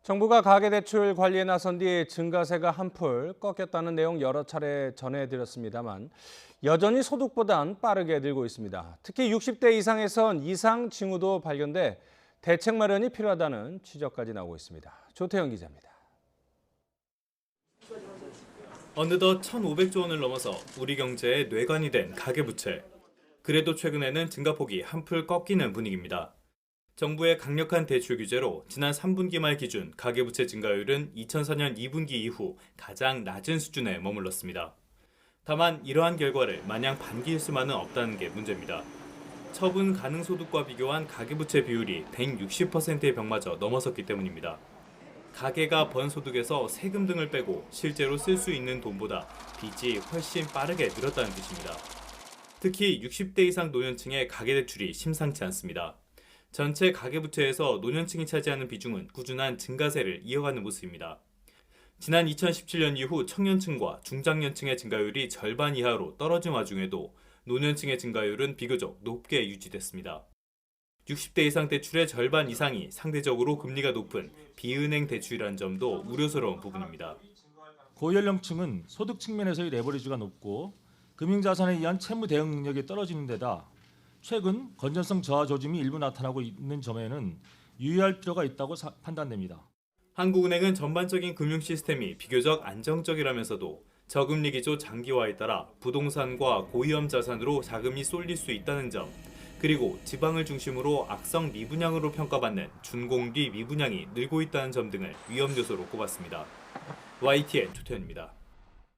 정부가 가계대출 관리에 나선 뒤 증가세가 한풀 꺾였다는 내용 여러 차례 전해드렸습니다만 여전히 소득보단 빠르게 늘고 있습니다. 특히 60대 이상에선 이상 징후도 발견돼 대책 마련이 필요하다는 지적까지 나오고 있습니다. 조태영 기자입니다. 어느덧 1,500조 원을 넘어서 우리 경제의 뇌관이 된 가계부채. 그래도 최근에는 증가폭이 한풀 꺾이는 분위기입니다. 정부의 강력한 대출 규제로 지난 3분기 말 기준 가계부채 증가율은 2004년 2분기 이후 가장 낮은 수준에 머물렀습니다. 다만 이러한 결과를 마냥 반기일 수만은 없다는 게 문제입니다. 처분 가능 소득과 비교한 가계부채 비율이 160%의 벽마저 넘어섰기 때문입니다. 가계가 번 소득에서 세금 등을 빼고 실제로 쓸 수 있는 돈보다 빚이 훨씬 빠르게 늘었다는 뜻입니다. 특히 60대 이상 노년층의 가계대출이 심상치 않습니다. 전체 가계부채에서 노년층이 차지하는 비중은 꾸준한 증가세를 이어가는 모습입니다. 지난 2017년 이후 청년층과 중장년층의 증가율이 절반 이하로 떨어진 와중에도 노년층의 증가율은 비교적 높게 유지됐습니다. 60대 이상 대출의 절반 이상이 상대적으로 금리가 높은 비은행 대출이라는 점도 우려스러운 부분입니다. 고연령층은 소득 측면에서의 레버리지가 높고 금융자산에 의한 채무 대응 능력이 떨어지는 데다 최근 건전성 저하 조짐이 일부 나타나고 있는 점에는 유의할 필요가 있다고 판단됩니다. 한국은행은 전반적인 금융 시스템이 비교적 안정적이라면서도 저금리 기조 장기화에 따라 부동산과 고위험 자산으로 자금이 쏠릴 수 있다는 점, 그리고 지방을 중심으로 악성 미분양으로 평가받는 준공기 미분양이 늘고 있다는 점 등을 위험 요소로 꼽았습니다. YTN 조태현입니다.